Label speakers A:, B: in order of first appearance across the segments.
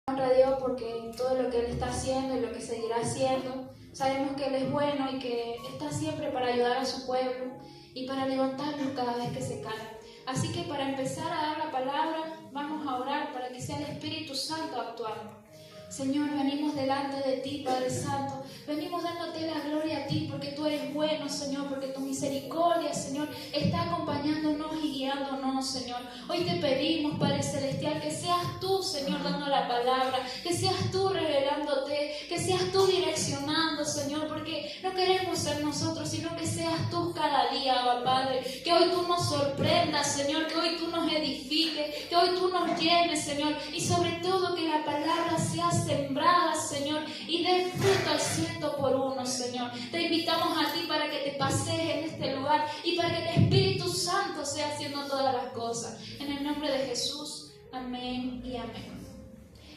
A: honra a Dios porque en todo lo que Él está haciendo y lo que seguirá haciendo, sabemos que Él es bueno y que está siempre para ayudar a su pueblo y para levantarlo cada vez que se cae. Así que para empezar a dar la palabra, vamos a orar para que sea el Espíritu Santo actuando. Señor, venimos delante de ti, Padre Santo. Venimos dándote la gloria a ti porque tú eres bueno, Señor, porque tu misericordia, Señor, está acompañándonos y guiándonos, Señor. Hoy te pedimos, Padre Celestial, que seas tú, Señor, dando la palabra, que seas tú revelándote, que seas tú direccionando, Señor, porque no queremos ser nosotros, sino que seas tú cada día, Abba, Padre. Que hoy tú nos sorprendas, Señor, que hoy tú nos edifiques, que hoy tú nos llenes, Señor, y sobre todo que la palabra sea sembrada, Señor, y dé fruto al 100%, Señor. Te invitamos a ti para que te pasees en este lugar y para que el Espíritu Santo sea haciendo todas las cosas. En el nombre de Jesús, amén y amén.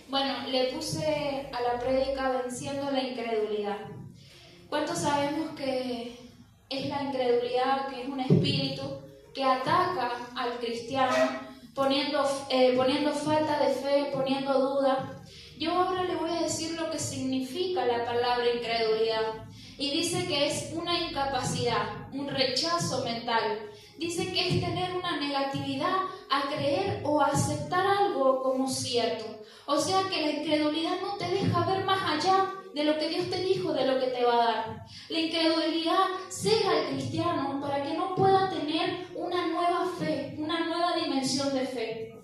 A: Bueno, le puse a la prédica venciendo la incredulidad. ¿Cuántos sabemos que es la incredulidad, que es un espíritu que ataca al cristiano, poniendo falta de fe, poniendo duda? Yo ahora le voy a decir lo que significa la palabra incredulidad. Y dice que es una incapacidad, un rechazo mental. Dice que es tener una negatividad a creer o a aceptar algo como cierto. O sea que la incredulidad no te deja ver más allá de lo que Dios te dijo, de lo que te va a dar. La incredulidad cega al cristiano para que no pueda tener una nueva fe, una nueva dimensión de fe.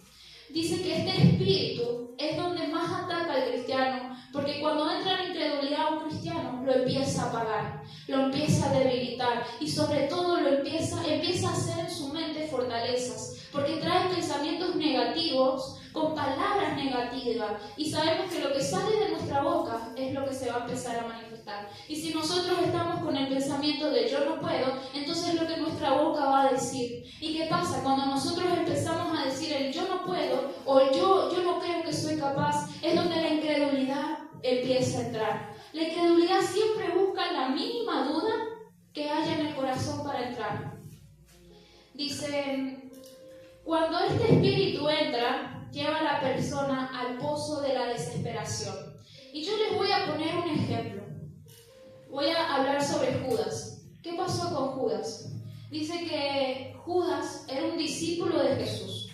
A: Dice que este espíritu es donde más ataca al cristiano, porque cuando entra la incredulidad a un cristiano, lo empieza a apagar, lo empieza a debilitar y sobre todo lo empieza a hacer en su mente fortalezas, porque trae pensamientos negativos con palabras negativas y sabemos que lo que sale de nuestra boca es lo que se va a empezar a manifestar. Y si nosotros estamos con el pensamiento de yo no puedo, entonces es lo que nuestra boca va a decir. ¿Y qué pasa? Cuando nosotros empezamos a decir el yo no puedo o el yo no creo que soy capaz, es donde la incredulidad empieza a entrar. La incredulidad siempre busca la mínima duda que haya en el corazón para entrar. Dice, cuando este espíritu entra, lleva a la persona al pozo de la desesperación. Y yo les voy a poner un ejemplo. Voy a hablar sobre Judas. ¿Qué pasó con Judas? Dice que Judas era un discípulo de Jesús.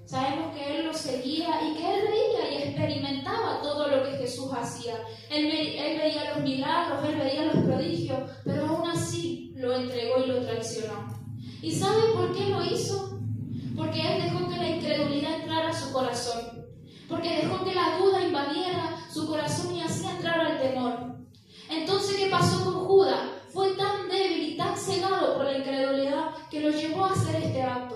A: Sabemos que él lo seguía y que él veía y experimentaba todo lo que Jesús hacía. Él veía los milagros, él veía los prodigios, pero aún así lo entregó y lo traicionó. ¿Y sabe por qué lo hizo? Porque él dejó que la incredulidad entrara a su corazón. Porque dejó que la duda invadiera su corazón y hacía entrar al temor. Entonces, ¿qué pasó con Judas? Fue tan débil y tan cegado por la incredulidad que lo llevó a hacer este acto.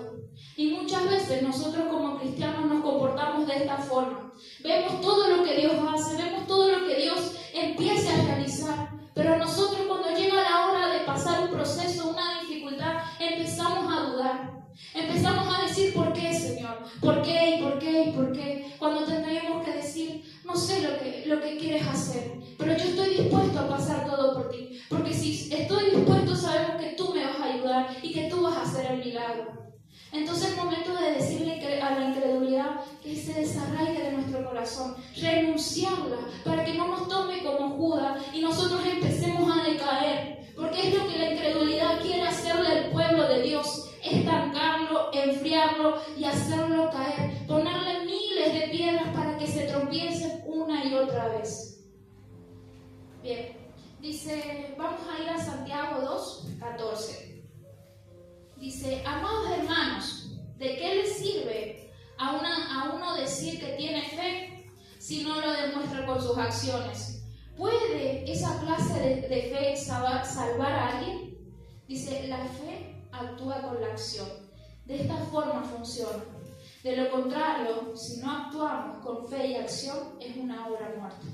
A: Y muchas veces nosotros como cristianos nos comportamos de esta forma. Vemos todo lo que Dios hace, vemos todo lo que Dios empieza a realizar. Pero nosotros cuando llega la hora de pasar un proceso, una dificultad, empezamos a dudar. Empezamos a decir, ¿por qué, Señor? ¿Por qué? ¿Y por qué? ¿Y por qué? Cuando tendríamos que decir, no sé lo que quieres hacer, pero yo estoy dispuesto a pasar todo por ti. Porque si estoy dispuesto, sabemos que tú me vas a ayudar y que tú vas a hacer el milagro. Entonces es momento de decirle a la incredulidad que se desarraigue de nuestro corazón, renunciarla para que no nos tome como Judas y nosotros empecemos a decaer. Porque es lo que la incredulidad quiere hacerle al pueblo de Dios. Estancarlo, enfriarlo y hacerlo caer, ponerle miles de piedras para que se tropiece una y otra vez. Bien, dice, vamos a ir a Santiago 2:14. Dice, amados hermanos, ¿de qué les sirve a uno decir que tiene fe si no lo demuestra con sus acciones? ¿Puede esa clase de fe salvar a alguien? Dice, la fe actúa con la acción. De esta forma funciona. De lo contrario, si no actuamos con fe y acción, es una obra muerta.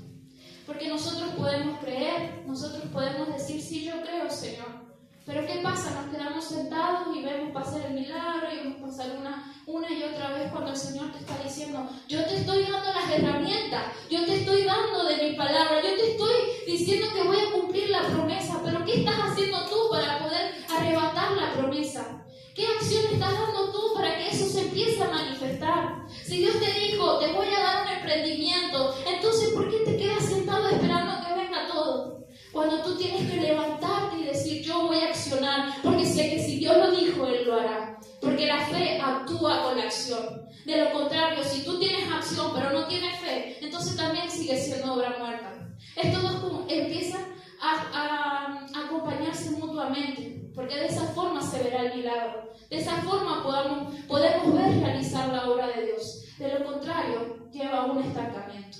A: Porque nosotros podemos creer, nosotros podemos decir, sí, yo creo, Señor. Pero ¿qué pasa? Nos quedamos sentados y vemos pasar el milagro y vemos pasar una y otra vez cuando el Señor te está diciendo, yo te estoy dando las herramientas, yo te estoy dando de mi palabra, yo te estoy diciendo que voy a cumplir la promesa, pero ¿qué estás haciendo tú para poder arrebatar la promesa? ¿Qué acción estás dando tú para que eso se empiece a manifestar? Si Dios te dijo, te voy a dar un emprendimiento, entonces ¿por qué te quedas sentado esperando a que venga todo? Cuando tú tienes que levantarte y decir, yo voy a accionar, porque sé que si Dios lo dijo, Él lo hará. Porque la fe actúa con la acción. De lo contrario, si tú tienes acción pero no tienes fe, entonces también sigue siendo obra muerta. Estos dos empiezan a acompañarse mutuamente, porque de esa forma se verá el milagro. De esa forma podemos ver realizar la obra de Dios. De lo contrario, lleva a un estancamiento.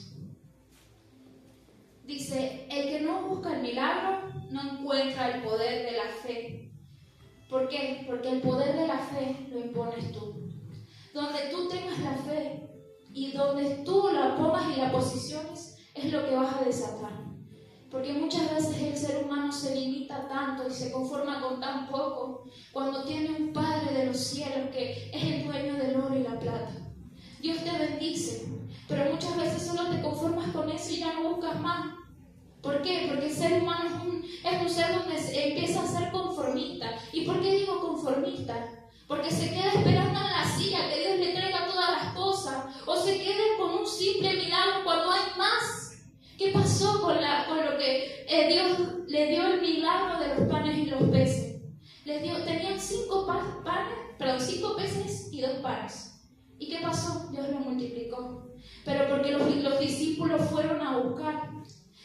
A: Dice, el que no busca el milagro no encuentra el poder de la fe. ¿Por qué? Porque el poder de la fe lo impones tú. Donde tú tengas la fe y donde tú la pongas y la posiciones, es lo que vas a desatar. Porque muchas veces el ser humano se limita tanto y se conforma con tan poco cuando tiene un Padre de los cielos que es el dueño del oro y la plata. Dios te bendice, pero muchas veces solo te conformas con eso y ya no buscas más. ¿Por qué? Porque el ser humano es un ser donde empieza a ser conformista. ¿Y por qué digo conformista? Porque se queda esperando en la silla que Dios le traiga todas las cosas, o se queda con un simple milagro cuando hay más. ¿Qué pasó con lo que Dios le dio el milagro de los panes y los peces? Tenían 5 peces y 2 panes. ¿Y qué pasó? Dios lo multiplicó. Pero porque los discípulos fueron a buscar.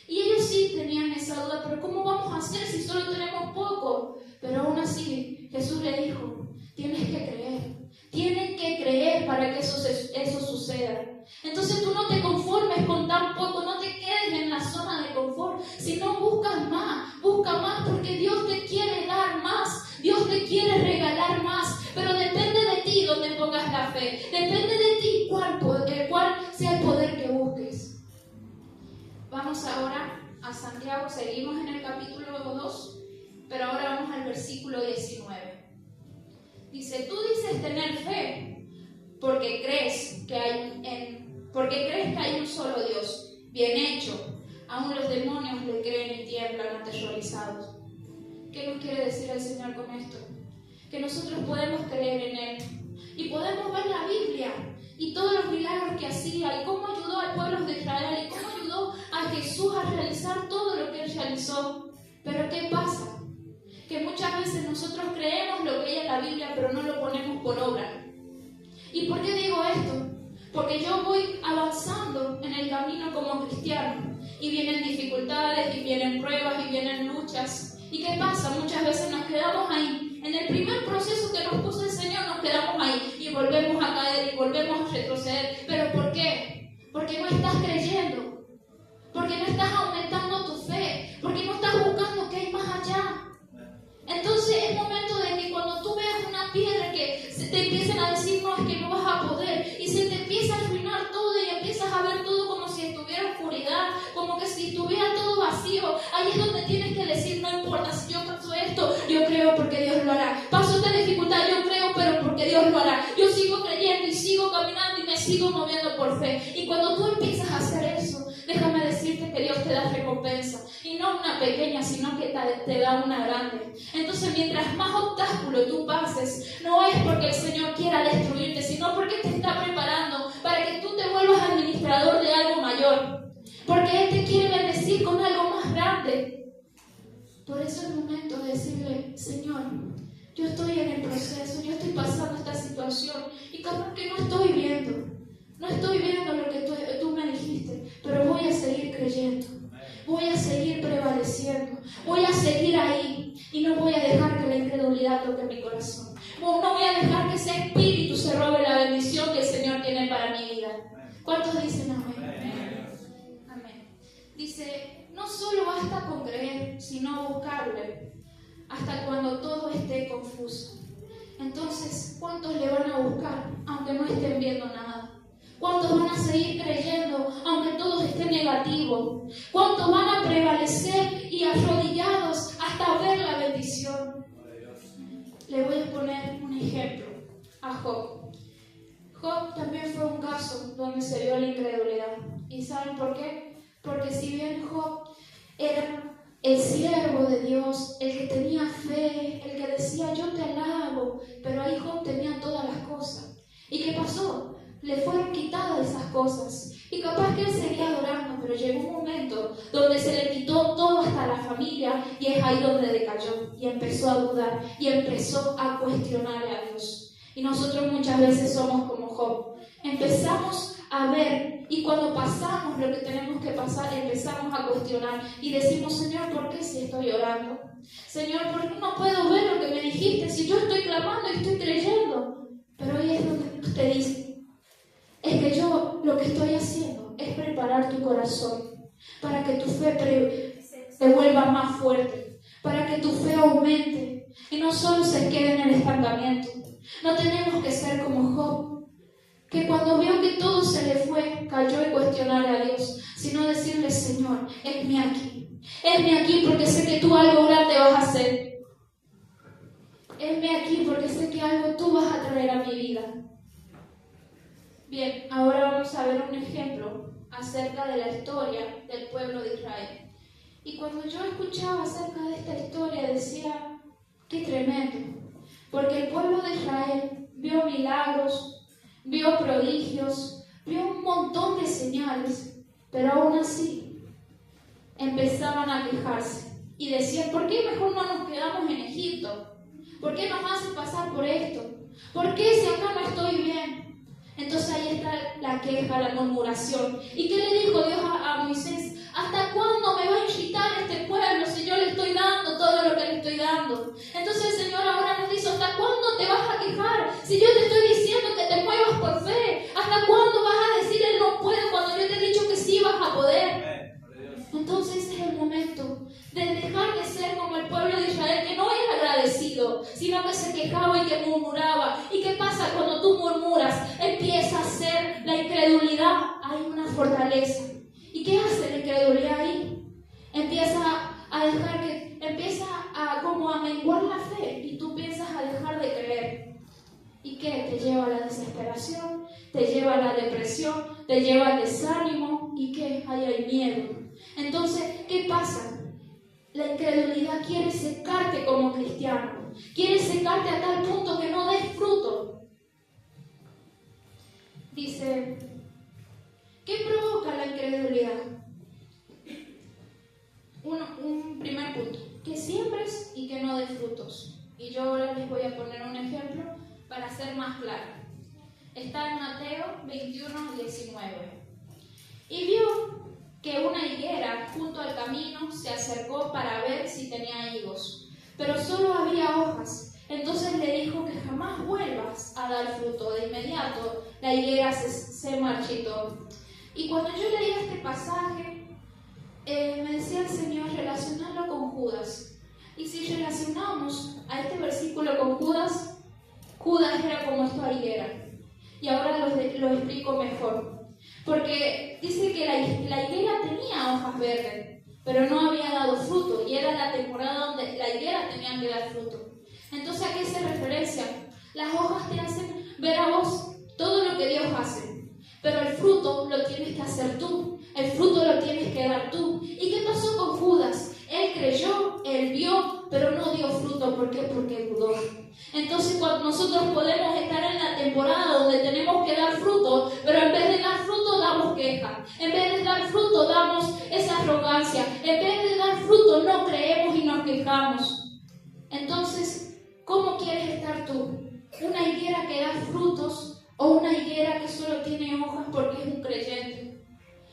A: Y ellos sí tenían esa duda, pero ¿cómo vamos a hacer si solo tenemos poco? Pero aún así, Jesús le dijo, tienes que creer. Tienen que creer para que eso suceda. Entonces tú no te conformes con tan poco, no te quedes en la zona de confort, sino busca más porque Dios te quiere dar más, Dios te quiere regalar más, pero depende de ti donde pongas la fe, depende de ti cuál sea el poder que busques. Vamos ahora a Santiago, seguimos en el capítulo 2, pero ahora vamos al versículo 19. Dice, tú dices tener fe porque crees que hay un solo Dios. Bien hecho. Aún los demonios le creen y tiemblan aterrorizados. ¿Qué nos quiere decir el Señor con esto? Que nosotros podemos creer en Él y podemos ver la Biblia y todos los milagros que hacía y cómo ayudó al pueblo de Israel y cómo ayudó a Jesús a realizar todo lo que Él realizó. Pero ¿qué pasa? Que muchas veces nosotros creemos lo que hay en la Biblia, pero no lo ponemos por obra. ¿Y por qué digo esto? Porque yo voy avanzando en el camino como cristiano y vienen dificultades, y vienen pruebas, y vienen luchas. ¿Y qué pasa? Muchas veces nos quedamos ahí. En el primer proceso que nos puso el Señor nos quedamos ahí y volvemos a caer y volvemos a retroceder. ¿Pero por qué? Porque no estás creyendo, porque no estás aumentando tu fe, porque no estás buscando que hay más allá. Entonces es momento de que cuando tú veas una piedra que se te empiecen a decir no, es que no vas a poder, y se te empieza a arruinar todo y empiezas a ver todo como si estuviera oscuridad, como que si estuviera todo vacío, ahí es donde tienes que decir, no importa si yo paso esto, yo creo porque Dios lo hará. Paso esta dificultad, yo creo, pero porque Dios lo hará. Yo sigo creyendo y sigo caminando y me sigo moviendo por fe. Y cuando tú empiezas a hacer eso, déjame decirte que Dios te da recompensa. Y no una pequeña, sino que te da una grande. Entonces, mientras más obstáculos tú pases, no es porque el Señor quiera destruirte, sino porque te está preparando para que tú te vuelvas administrador de algo mayor. Porque Él te quiere bendecir con algo más grande. Por eso es el momento de decirle, Señor, yo estoy en el proceso, yo estoy pasando esta situación y capaz que no estoy viendo lo que tú me dijiste, pero voy a seguir creyendo, voy a seguir prevaleciendo, voy a seguir ahí y no voy a dejar que la incredulidad toque mi corazón. No voy a dejar que ese espíritu se robe la bendición que el Señor tiene para mi vida. ¿Cuántos dicen amén? Amén. Dice, no solo basta con creer, sino buscarle hasta cuando todo esté confuso. Entonces, ¿cuántos le van a buscar aunque no estén viendo nada? ¿Cuántos van a seguir creyendo aunque todo esté negativo? ¿Cuántos van a prevalecer y arrodillados hasta ver la bendición? Le voy a poner un ejemplo a Job. Job también fue un caso donde se vio la incredulidad. ¿Y saben por qué? Porque si bien Job era el siervo de Dios, el que tenía fe, el que decía yo te alabo, pero ahí Job tenía todas las cosas. ¿Y qué pasó? le fueron quitadas esas cosas. Y capaz que él seguía adorando, pero llegó un momento donde se le quitó todo hasta la familia y es ahí donde decayó y empezó a dudar y empezó a cuestionarle a Dios. Y nosotros muchas veces somos como Job. Empezamos a ver y cuando pasamos lo que tenemos que pasar, empezamos a cuestionar y decimos, Señor, ¿por qué si estoy orando? Señor, ¿por qué no puedo ver lo que me dijiste si yo estoy clamando y estoy creyendo? Pero ahí es donde Dios te dice, es que yo lo que estoy haciendo es preparar tu corazón para que tu fe se vuelva más fuerte, para que tu fe aumente y no solo se quede en el estancamiento. No tenemos que ser como Job, que cuando vio que todo se le fue, cayó en cuestionarle a Dios, sino decirle, Señor, heme aquí porque sé que tú algo grande vas a hacer. Heme aquí porque sé que algo tú vas a traer a mi vida. Bien, ahora vamos a ver un ejemplo acerca de la historia del pueblo de Israel. Y cuando yo escuchaba acerca de esta historia decía, qué tremendo, porque el pueblo de Israel vio milagros, vio prodigios, vio un montón de señales, pero aún así empezaban a quejarse y decían, ¿por qué mejor no nos quedamos en Egipto? ¿Por qué nos hacen pasar por esto? ¿Por qué si acá no estoy bien? Entonces ahí está la queja, la murmuración. ¿Y qué le dijo Dios a Moisés? ¿Hasta cuándo me va a irritar este pueblo si yo le estoy dando todo lo que le estoy dando? Entonces el Señor ahora nos dice, ¿hasta cuándo te vas a quejar si yo te estoy diciendo que te muevas por fe? ¿Hasta cuándo vas a decir el no puedo cuando yo te he dicho que sí vas a poder? Entonces es el momento de dejar de ser como el pueblo de Israel, que no era agradecido, sino que se quejaba y que murmuraba. ¿Y qué pasa cuando tú murmuras? Empieza a ser la incredulidad, hay una fortaleza. ¿Y qué hace la incredulidad ahí? Empieza a dejar que, empieza a como a menguar la fe y tú empiezas a dejar de creer. ¿Y qué? Te lleva a la desesperación, te lleva a la depresión, te lleva al desánimo. ¿Y qué? Ahí hay miedo. Entonces, ¿qué pasa? La incredulidad quiere secarte como cristiano, quiere secarte a tal punto que no des fruto. Dice, ¿qué provoca la incredulidad? Un primer punto, que siembres y que no des frutos. Y yo ahora les voy a poner un ejemplo para ser más claro. Está en Mateo 21:19. Y vio que una higuera junto al camino se acercó para ver si tenía higos, pero solo había hojas. Entonces le dijo que jamás vuelvas a dar fruto. De inmediato la higuera se marchitó. Y cuando yo leía este pasaje, me decía el Señor relacionarlo con Judas. Y si relacionamos a este versículo con Judas, Judas era como esta higuera. Y ahora lo explico mejor. Porque dice que la higuera tenía hojas verdes, pero no había dado fruto, y era la temporada donde la higuera tenía que dar fruto. Entonces, ¿a qué se referencia? Las hojas te hacen ver a vos todo lo que Dios hace, pero el fruto lo tienes que hacer tú, el fruto lo tienes que dar tú. ¿Y qué pasó con Judas? Él creyó, él vio, pero no dio fruto. ¿Por qué? Porque dudó. Entonces, cuando nosotros podemos estar en la temporada donde tenemos que dar fruto, pero en vez de dar fruto damos queja, en vez de dar fruto damos esa arrogancia, en vez de dar fruto no creemos y nos quejamos. Entonces, ¿cómo quieres estar tú? ¿Una higuera que da frutos o una higuera que solo tiene hojas porque es un creyente?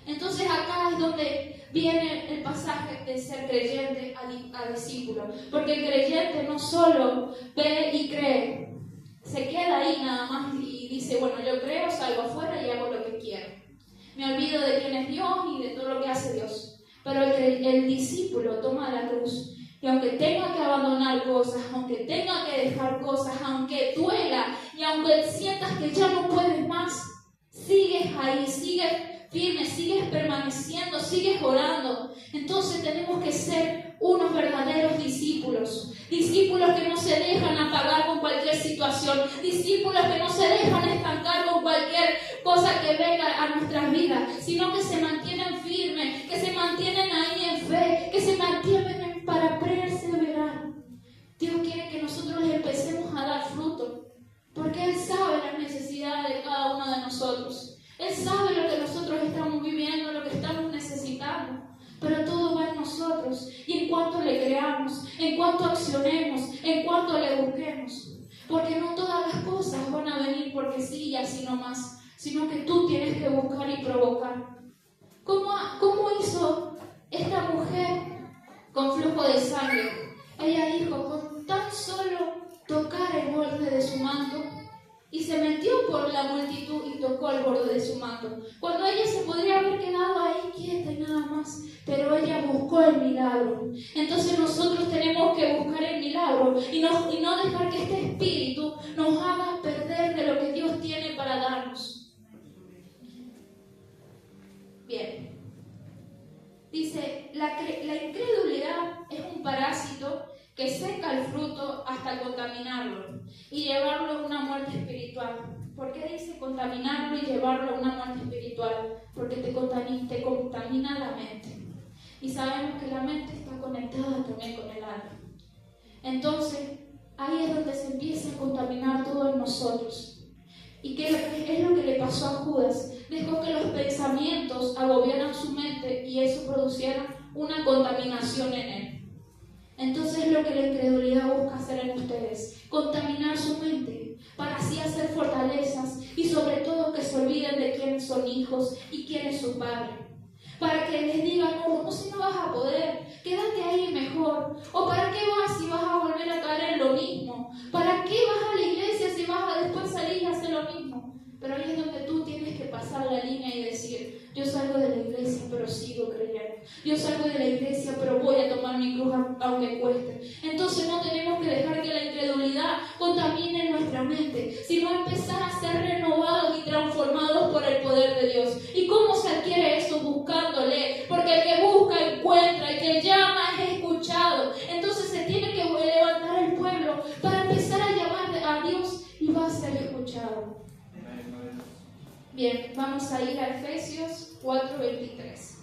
A: Entonces acá es donde viene el pasaje de ser creyente a discípulo, porque el creyente no solo ve y cree, se queda ahí nada más y dice, bueno, yo creo, salgo afuera y hago lo que quiero, me olvido de quién es Dios y de todo lo que hace Dios. Pero el discípulo toma la cruz y aunque tenga que abandonar cosas, aunque tenga que dejar cosas, aunque duela y aunque sientas que ya no puedes más, sigues ahí, sigues firme, sigues permaneciendo, sigues orando. Entonces tenemos que ser unos verdaderos discípulos, discípulos que no se dejan apagar con cualquier situación, discípulos que no se dejan estancar con cualquier cosa que venga a nuestras vidas, sino que se mantienen firmes, que se mantienen ahí en fe, que se mantienen para perseverar. Dios quiere que nosotros empecemos a dar fruto, porque Él sabe las necesidades de cada uno de nosotros. en cuanto accionemos, en cuanto le busquemos. Porque no todas las cosas van a venir porque sí y así nomás, sino que tú tienes que buscar y provocar. ¿Cómo hizo esta mujer con flujo de sangre? Ella dijo, con tan solo tocar el borde de su manto, y se metió por la multitud y tocó el borde de su manto. Cuando ella se podría haber quedado ahí quieta y nada más, pero ella buscó el milagro. Entonces nosotros tenemos que buscar el milagro y no dejar que este espíritu nos haga perder de lo que Dios tiene para darnos. Bien. Dice, la incredulidad es un parásito que seca el fruto hasta contaminarlo y llevarlo a una muerte espiritual. ¿Por qué dice contaminarlo y llevarlo a una muerte espiritual? Porque te contamina la mente. Y sabemos que la mente está conectada también con el alma. Entonces, ahí es donde se empieza a contaminar todo en nosotros. ¿Y qué es lo que le pasó a Judas? Dejó que los pensamientos agobiaran su mente y eso produciera una contaminación en él. Entonces lo que la incredulidad busca hacer en ustedes, contaminar su mente, para así hacer fortalezas y sobre todo que se olviden de quiénes son hijos y quién es su padre. Para que les digan, no, si no vas a poder, quédate ahí mejor. ¿O para qué vas si vas a volver a caer en lo mismo? ¿Para qué vas a la iglesia si vas a después salir y hacer lo mismo? Pero ahí es donde tú tienes que pasar la línea y decir, yo salgo de la iglesia pero sigo creyendo. Yo salgo de la iglesia pero voy a tomar mi cruz aunque cueste. Entonces no tenemos que dejar que la incredulidad contamine nuestra mente, sino empezar a ser renovados y transformados por el poder de Dios. ¿Y cómo se adquiere eso? Buscándole. Porque el que busca encuentra, el que llama es escuchado. Entonces se tiene que levantar el pueblo para empezar a llamar a Dios y va a ser escuchado. Bien, vamos a ir a Efesios 4:23.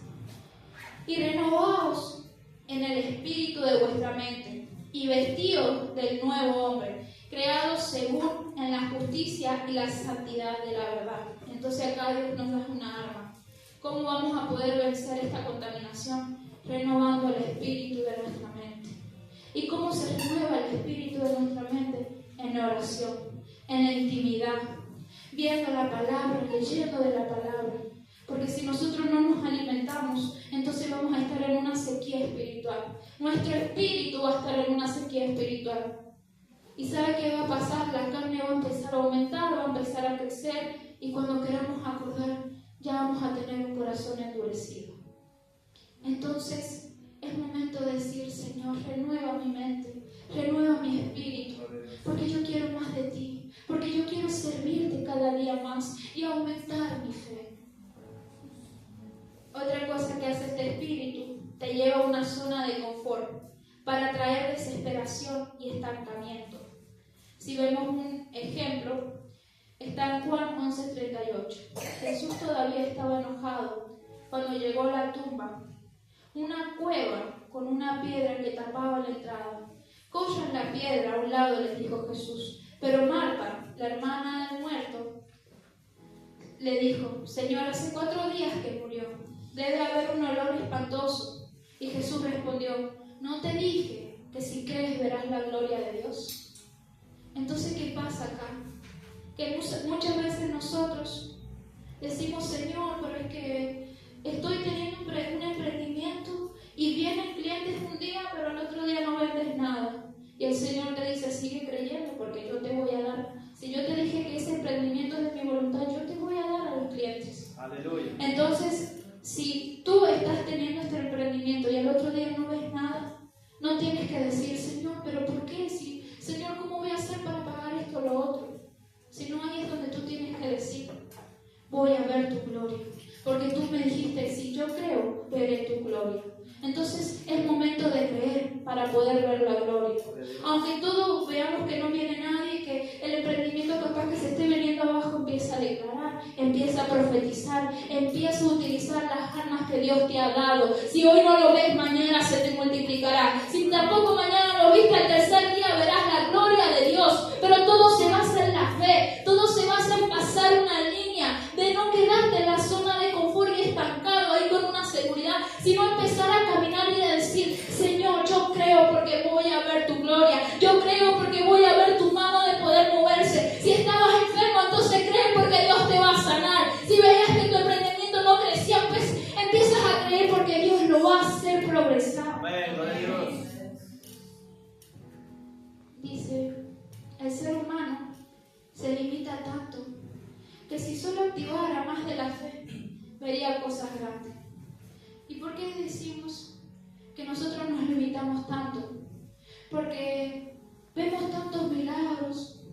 A: Y renovaos en el espíritu de vuestra mente, y vestidos del nuevo hombre, creados según en la justicia y la santidad de la verdad. Entonces acá Dios nos da una arma. ¿Cómo vamos a poder vencer esta contaminación? Renovando el espíritu de nuestra mente. ¿Y cómo se renueva el espíritu de nuestra mente? En oración, en la intimidad, viendo la palabra, leyendo de la palabra. Porque si nosotros no nos alimentamos, entonces vamos a estar en una sequía espiritual. Nuestro espíritu va a estar en una sequía espiritual. ¿Y sabe qué va a pasar? La carne va a empezar a aumentar, va a empezar a crecer, y cuando queramos acordar, ya vamos a tener un corazón endurecido. Entonces, es momento de decir, Señor, renueva mi mente, renueva mi espíritu, porque yo quiero más de ti, porque yo quiero servirte cada día más y aumentar mi fe. Otra cosa que hace este espíritu, te lleva a una zona de confort para traer desesperación y estancamiento. Si vemos un ejemplo, está en Juan 11:38. Jesús todavía estaba enojado cuando llegó a la tumba, una cueva con una piedra que tapaba la entrada. Cojan la piedra a un lado, les dijo Jesús. Pero Marta, la hermana del muerto, le dijo, Señor, hace 4 días que murió. Debe haber un olor espantoso. Y Jesús respondió, ¿no te dije que si crees verás la gloria de Dios? Entonces, ¿qué pasa acá? Que muchas veces nosotros decimos, Señor, pero es que estoy teniendo un emprendimiento y vienen clientes un día, pero al otro día no vendes nada. Y el Señor te dice, sigue creyendo porque yo te voy a dar. Si yo te dije que ese emprendimiento es de mi voluntad, yo te voy a dar a los clientes. Aleluya. Entonces, si tú estás teniendo este emprendimiento y al otro día no ves nada, no tienes que decir, Señor, ¿pero por qué? Señor, ¿cómo voy a hacer para pagar esto o lo otro? Sino ahí es donde tú tienes que decir, voy a ver tu gloria. Porque tú me dijiste, si yo creo, veré tu gloria. Entonces es momento de creer para poder ver la gloria. Aunque todos veamos que no viene nadie, que el emprendimiento capaz que se esté viniendo abajo, empieza a declarar, empieza a profetizar, empieza a utilizar las armas que Dios te ha dado. Si hoy no lo ves, mañana se te multiplicará. Si tampoco mañana lo viste, al tercer día verás la gloria de Dios. Pero todo se basa en la fe, todo se basa en pasar una línea, de no quedarte en la zona de confort y estancado ahí con una seguridad, sino empezar a caminar y a decir, Señor, yo creo porque voy a grande. ¿Y por qué decimos que nosotros nos limitamos tanto? Porque vemos tantos milagros,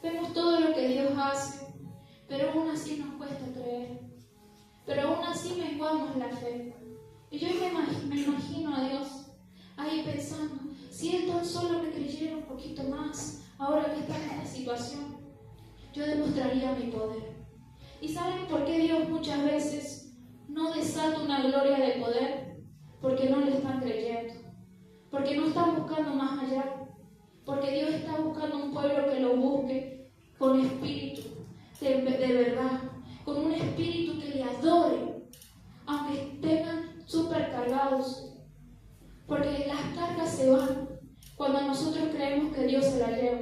A: vemos todo lo que Dios hace, pero aún así nos cuesta creer. Pero aún así menguamos la fe. Y yo me imagino a Dios ahí pensando, si Él tan solo me creyera un poquito más, ahora que está en esta situación, yo demostraría mi poder. ¿Y saben por qué Dios muchas veces no desata una gloria de poder? Porque no le están creyendo, porque no están buscando más allá, porque Dios está buscando un pueblo que lo busque con espíritu de verdad, con un espíritu que le adore, aunque tengan súper cargados, porque las cargas se van cuando nosotros creemos que Dios se la lleva.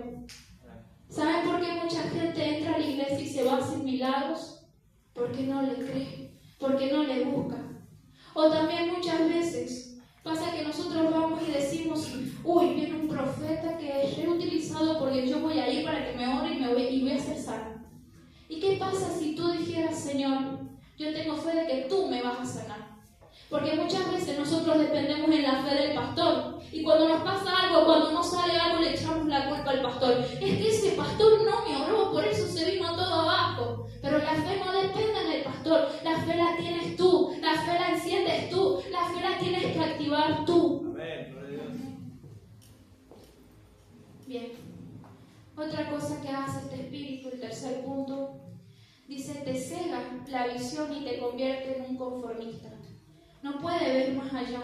A: ¿Saben por qué mucha gente entra a la iglesia y se va sin milagros? Porque no le cree, porque no le busca. O también muchas veces pasa que nosotros vamos y decimos, uy, viene un profeta que es reutilizado porque yo voy a ir para que me ore y voy a ser sano. ¿Y qué pasa si tú dijeras, Señor, yo tengo fe de que tú me vas a sanar? Porque muchas veces nosotros dependemos en la fe del pastor. Y cuando nos pasa algo, cuando no sale algo, le echamos la culpa al pastor. Es que ese pastor no me oró, por eso se vino todo abajo. Pero la fe no depende del pastor. La fe la tienes tú. La fe la enciendes tú. La fe la tienes que activar tú.
B: Amén, gloria a Dios.
A: Bien. Otra cosa que hace este espíritu, el tercer punto, dice, te cega la visión y te convierte en un conformista. No puede ver más allá,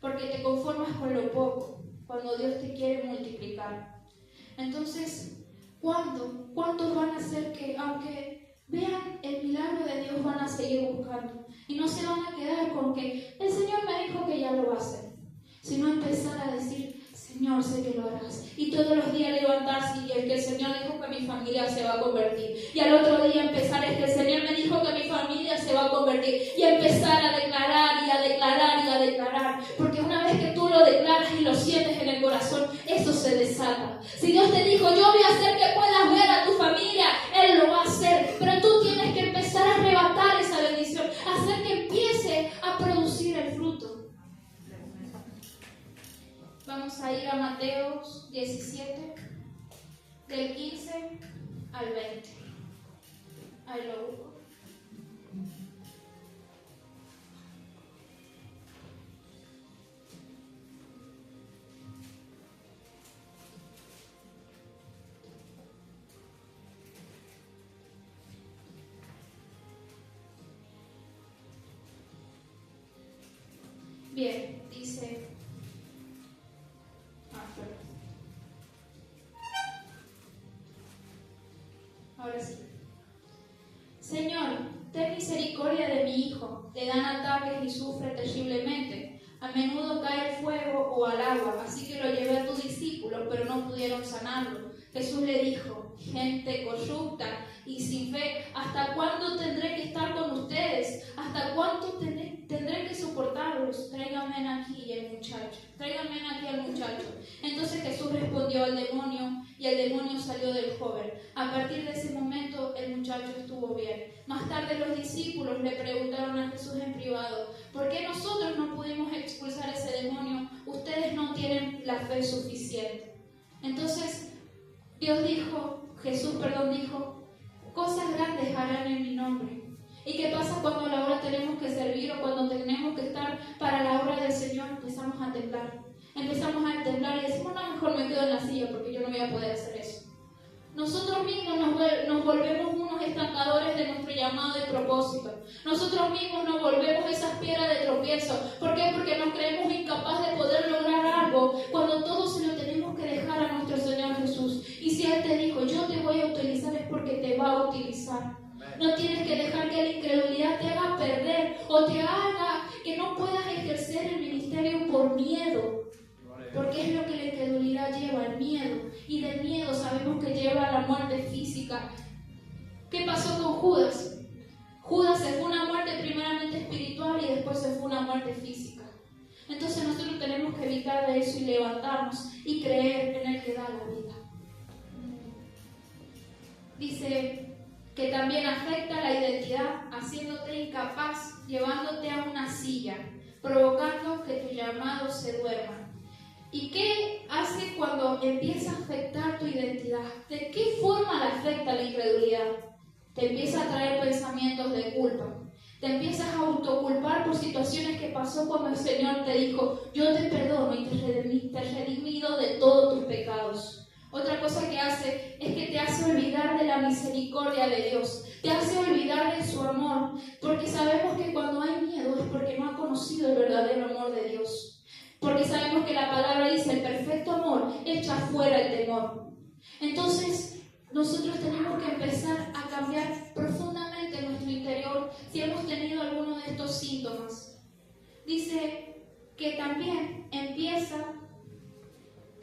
A: porque te conformas con lo poco, cuando Dios te quiere multiplicar. Entonces, ¿cuántos van a ser que, aunque vean el milagro de Dios, van a seguir buscando? Y no se van a quedar con que el Señor me dijo que ya lo va a hacer, sino empezar a decir, Señor, sé que lo harás. Y todos los días levantarse y el que el Señor dijo que mi familia se va a convertir. Y al otro día empezar, es que el Señor me dijo que mi familia se va a convertir. Y empezar a declarar y a declarar y a declarar. Porque una vez que tú lo declaras y lo sientes en el corazón, eso se desata. Si Dios te dijo, yo voy a hacer que puedas ver a tu familia, Él lo va a hacer. Pero tú tienes que empezar a arrebatar esa bendición, hacer que empiece a producir el fruto. Vamos a ir a Mateo 17, del 15 al 20. Ahí lo busco. Bien, dice... Ahora sí. Señor, ten misericordia de mi hijo. Le dan ataques y sufre terriblemente. A menudo cae el fuego o al agua, así que lo llevé a tus discípulos, pero no pudieron sanarlo. Jesús le dijo, gente corrupta y sin fe, ¿hasta cuándo tendré que estar con ustedes? ¿Hasta cuánto tendré que soportarlos? Tráiganme aquí al muchacho. Tráiganme aquí al muchacho. Entonces Jesús respondió al demonio y el demonio salió del joven. A partir de ese momento el muchacho estuvo bien. Más tarde los discípulos le preguntaron a Jesús en privado, ¿por qué nosotros no pudimos expulsar ese demonio? Ustedes no tienen la fe suficiente. Entonces Jesús dijo, cosas grandes harán en mi nombre. ¿Y qué pasa cuando a la hora tenemos que servir o cuando tenemos que estar para la obra del Señor? Empezamos a temblar y decimos, no, mejor me quedo en la silla porque yo no voy a poder hacer eso. Nosotros mismos nos volvemos unos estancadores de nuestro llamado y propósito. Nosotros mismos nos volvemos esas piedras de tropiezo. ¿Por qué? Porque nos creemos incapaces de poder lograr algo cuando todo se lo tenemos que dejar a nuestro Señor Jesús. Y si Él te dijo, yo te voy a utilizar, es porque te va a utilizar. No tienes que dejar que la incredulidad te haga perder o te haga que no puedas ejercer el ministerio por miedo. Porque es lo que la incredulidad lleva, el miedo. Y del miedo sabemos que lleva a la muerte física. ¿Qué pasó con Judas? Judas se fue una muerte primeramente espiritual y después se fue una muerte física. Entonces nosotros tenemos que evitar de eso y levantarnos y creer en el que da la vida. Dice, que también afecta la identidad, haciéndote incapaz, llevándote a una silla, provocando que tu llamado se duerma. ¿Y qué hace cuando empieza a afectar tu identidad? ¿De qué forma la afecta la incredulidad? Te empieza a traer pensamientos de culpa. Te empiezas a autoculpar por situaciones que pasó cuando el Señor te dijo: yo te perdono y te he redimido de todos tus pecados. Otra cosa que hace es que te hace olvidar de la misericordia de Dios. Te hace olvidar de su amor. Porque sabemos que cuando hay miedo es porque no ha conocido el verdadero amor de Dios. Porque sabemos que la palabra dice: el perfecto amor echa fuera el temor. Entonces, nosotros tenemos que empezar a cambiar profundamente nuestro interior si hemos tenido alguno de estos síntomas. Dice que también te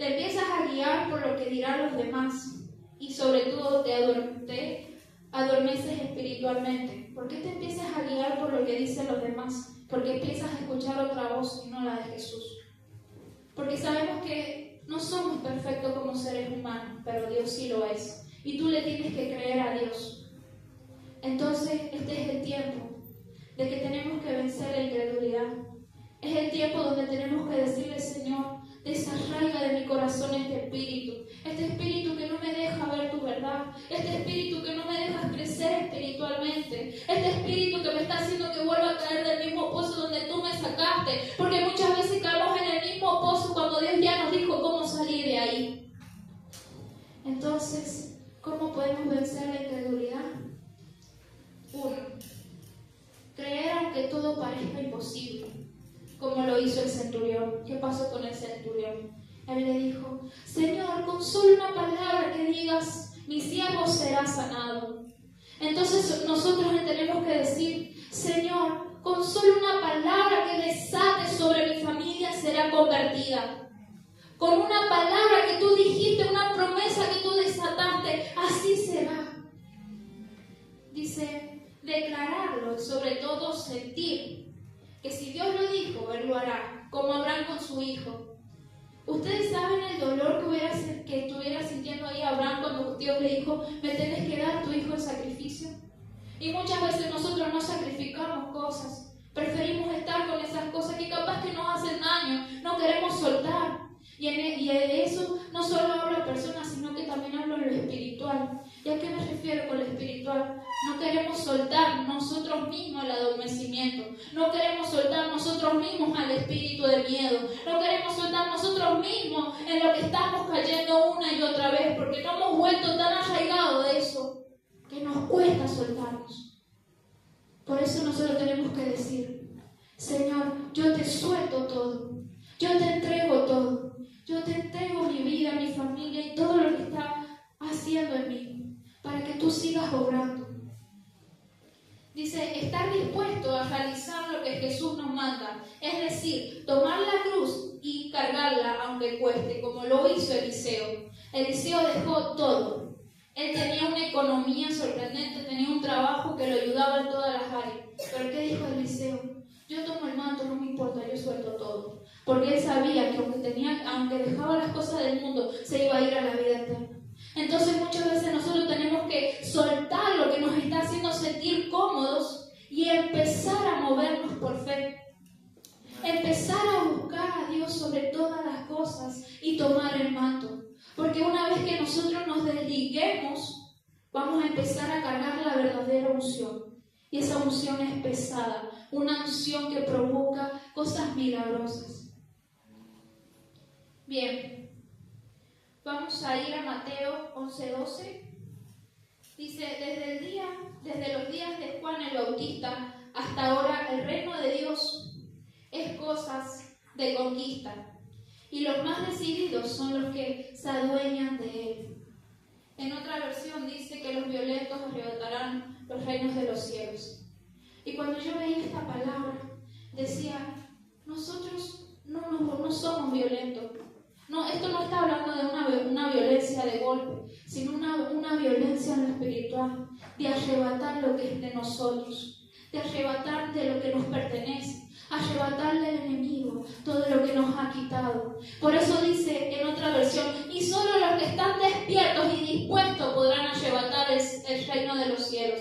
A: empiezas a guiar por lo que dirán los demás y sobre todo te adormeces espiritualmente. ¿Por qué te empiezas a guiar por lo que dicen los demás? Porque empiezas a escuchar otra voz y no la de Jesús. Porque sabemos que no somos perfectos como seres humanos, pero Dios sí lo es. Y tú le tienes que creer a Dios. Entonces, este es el tiempo de que tenemos que vencer la incredulidad. Es el tiempo donde tenemos que decirle: Señor, desarraiga de mi corazón este espíritu que no me deja ver tu verdad, este espíritu que no me deja crecer espiritualmente, este espíritu que me está haciendo que vuelva a caer del mismo pozo donde tú me sacaste, porque muchas veces caemos en el mismo pozo cuando Dios ya nos dijo cómo salir de ahí. Entonces, ¿cómo podemos vencer la incredulidad? 1. Creer aunque todo parezca imposible, como lo hizo el centurión. ¿Qué pasó con el centurión? Él le dijo: Señor, con solo una palabra que digas, mi siervo será sanado. Entonces nosotros le tenemos que decir: Señor, con solo una palabra que desate sobre mi familia será convertida. Con una palabra que tú dijiste, una promesa que tú desataste, así será. Dice, declararlo y sobre todo sentir que si Dios lo dijo, Él lo hará, como Abraham con su hijo. Ustedes saben el dolor que estuviera sintiendo ahí Abraham cuando Dios le dijo: me tienes que dar tu hijo en sacrificio. Y muchas veces nosotros no sacrificamos cosas, preferimos estar con esas cosas que capaz que nos hacen daño, no queremos soltar. Y de eso no solo hablo a personas, sino que también hablo en lo espiritual. ¿Y a qué me refiero con lo espiritual? No queremos soltar nosotros mismos el adormecimiento. No queremos soltar nosotros mismos al espíritu de miedo. No queremos soltar nosotros mismos en lo que estamos cayendo una y otra vez, porque no hemos vuelto tan arraigados de eso que nos cuesta soltarnos. Por eso nosotros tenemos que decir: Señor, yo te suelto todo. Yo te entrego todo. Yo te entrego mi vida, mi familia y todo lo que está haciendo en mí, para que tú sigas obrando. Dice, estar dispuesto a realizar lo que Jesús nos manda. Es decir, tomar la cruz y cargarla aunque cueste, como lo hizo Eliseo. Eliseo dejó todo. Él tenía una economía sorprendente, tenía un trabajo que lo ayudaba en todas las áreas. ¿Pero qué dijo Eliseo? Yo tomo el manto, no me importa, yo suelto todo. Porque él sabía que aunque dejaba las cosas del mundo, se iba a ir a la vida eterna. Entonces muchas veces nosotros tenemos que soltar lo que nos está haciendo sentir cómodos y empezar a movernos por fe. Empezar a buscar a Dios sobre todas las cosas y tomar el manto. Porque una vez que nosotros nos desliguemos, vamos a empezar a cargar la verdadera unción. Y esa unción es pesada, una unción que provoca cosas milagrosas. Bien, vamos a ir a Mateo 11:12. Dice, desde los días de Juan el Bautista hasta ahora, el reino de Dios es cosas de conquista. Y los más decididos son los que se adueñan de él. En otra versión dice que los violentos arrebatarán los reinos de los cielos. Y cuando yo veía esta palabra, decía, nosotros no somos violentos. No, esto no está hablando de una violencia de golpe, sino una violencia en lo espiritual, de arrebatar lo que es de nosotros, de arrebatar de lo que nos pertenece, arrebatarle al enemigo todo lo que nos ha quitado. Por eso dice en otra versión, y solo los que están despiertos y dispuestos podrán arrebatar el reino de los cielos.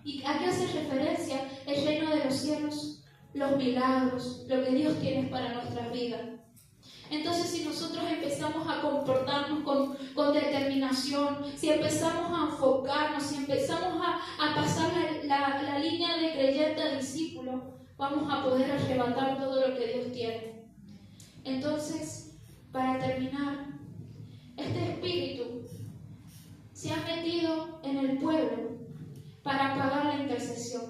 A: ¿Y a qué hace referencia el reino de los cielos? Los milagros, lo que Dios tiene para nuestras vidas. Entonces, si nosotros empezamos a comportarnos con determinación, si empezamos a enfocarnos, si empezamos a pasar la línea de creyente a discípulo, vamos a poder arrebatar todo lo que Dios tiene. Entonces, para terminar, este espíritu se ha metido en el pueblo para apagar la intercesión,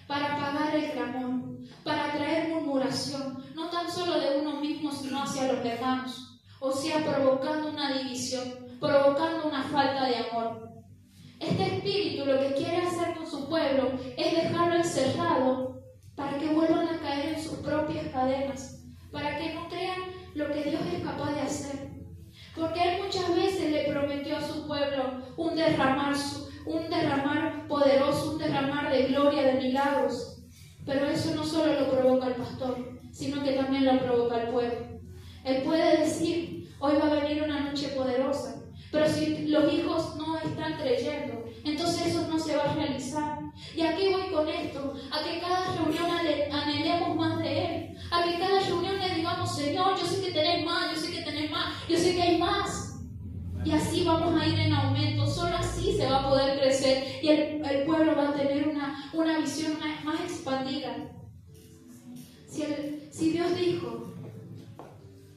A: para apagar el clamor, para traer murmuración, no tan solo de uno mismo, sino hacia los hermanos, o sea, provocando una división, provocando una falta de amor. Este espíritu lo que quiere hacer con su pueblo es dejarlo encerrado para que vuelvan a caer en sus propias cadenas, para que no crean lo que Dios es capaz de hacer. Porque Él muchas veces le prometió a su pueblo un derramar poderoso, un derramar de gloria, de milagros. Pero eso no solo lo provoca el pastor, sino que también lo provoca el pueblo. Él puede decir, hoy va a venir una noche poderosa, pero si los hijos no están creyendo, entonces eso no se va a realizar. Y aquí voy con esto, a que cada reunión anhelemos más de Él, a que cada reunión le digamos, Señor, yo sé que tenés más, yo sé que tenés más, yo sé que hay más. Y así vamos a ir en aumento, solo así se va a poder crecer y el pueblo va a tener una visión más expandida. Si Dios dijo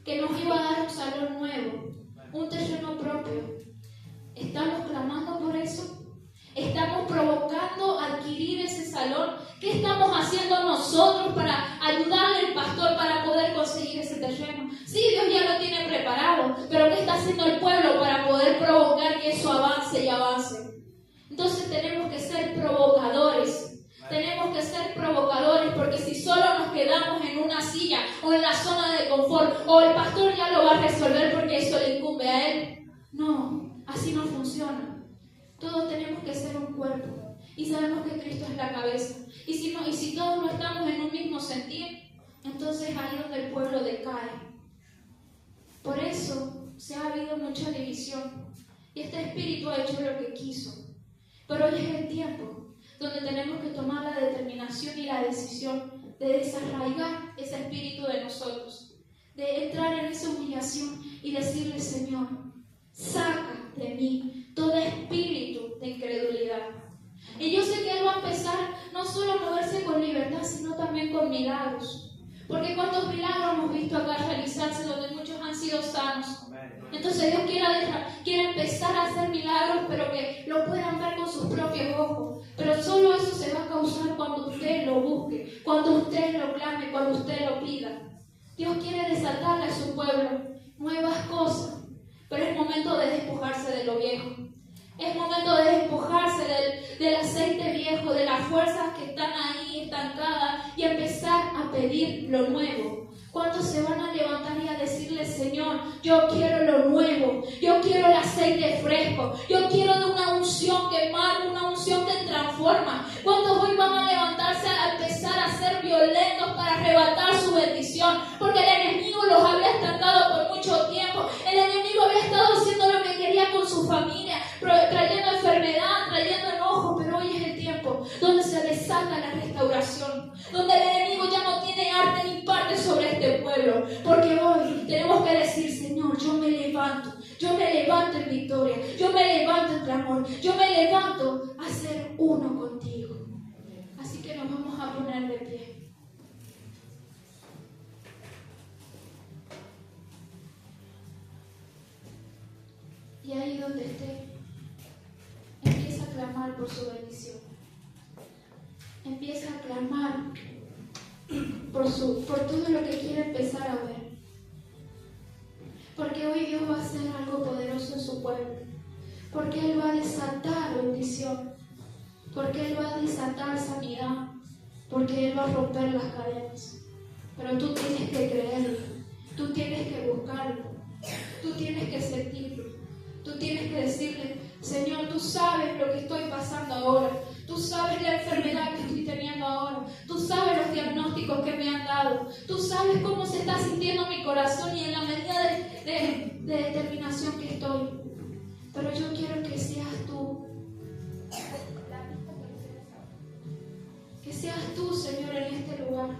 A: que nos iba a dar un salón nuevo, un terreno propio, ¿estamos clamando por eso? ¿Estamos provocando adquirir ese salón? ¿Qué estamos haciendo nosotros para ayudarle al pastor para poder conseguir ese terreno? Sí, Dios ya lo tiene preparado, pero ¿qué está haciendo el pueblo para poder provocar que eso avance y avance? Entonces tenemos que ser provocadores. Tenemos que ser provocadores, porque si solo nos quedamos en una silla o en la zona de confort, o el pastor ya lo va a resolver porque eso le incumbe a él. No, así no funciona. Todos tenemos que ser un cuerpo y sabemos que Cristo es la cabeza. Y si todos no estamos en un mismo sentir, entonces ahí es donde el pueblo decae. Por eso se ha habido mucha división y este espíritu ha hecho lo que quiso. Pero hoy es el tiempo donde tenemos que tomar la determinación y la decisión de desarraigar ese espíritu de nosotros, de entrar en esa humillación y decirle, Señor, saca de mí todo espíritu de incredulidad. Y yo sé que Él va a empezar no solo a moverse con libertad, sino también con milagros. Porque cuántos milagros hemos visto acá realizarse donde muchos han sido sanos. Entonces Dios quiere empezar a hacer milagros, pero que lo puedan ver con sus propios ojos. Pero solo eso se va a causar cuando usted lo busque, cuando usted lo clame, cuando usted lo pida. Dios quiere desatarle a su pueblo nuevas cosas, pero es momento de despojarse de lo viejo. Es momento de despojarse del aceite viejo, de las fuerzas que están ahí estancadas y empezar a pedir lo nuevo. ¿Cuántos se van a levantar y a decirle, Señor, yo quiero lo nuevo, yo quiero el aceite fresco, yo quiero de una unción que marca, una unción que transforma? ¿Cuántos hoy van a levantarse a empezar a ser violentos para arrebatar su bendición? Porque el enemigo los había estancado por mucho tiempo. El enemigo había estado haciendo lo que quería con su familia, trayendo enfermedad, trayendo enojo, pero hoy es el tiempo donde se desata la restauración, donde el enemigo ya no tiene arte ni parte sobre este pueblo, porque hoy tenemos que decir, Señor, yo me levanto en victoria, yo me levanto en clamor, yo me levanto a ser uno contigo. Así que nos vamos a poner de pie. Y ahí donde esté, empieza a clamar por su bendición. Empieza a clamar por todo lo que quiere empezar a ver. Porque hoy Dios va a hacer algo poderoso en su pueblo. Porque Él va a desatar bendición. Porque Él va a desatar sanidad. Porque Él va a romper las cadenas. Pero tú tienes que creerlo. Tú tienes que buscarlo. Tú tienes que sentirlo. Tú tienes que decirle, Señor, tú sabes lo que estoy pasando ahora. Tú sabes la enfermedad que estoy teniendo ahora. Tú sabes los diagnósticos que me han dado. Tú sabes cómo se está sintiendo mi corazón y en la medida de determinación que estoy. Pero yo quiero que seas tú seas tú, Señor, en este lugar.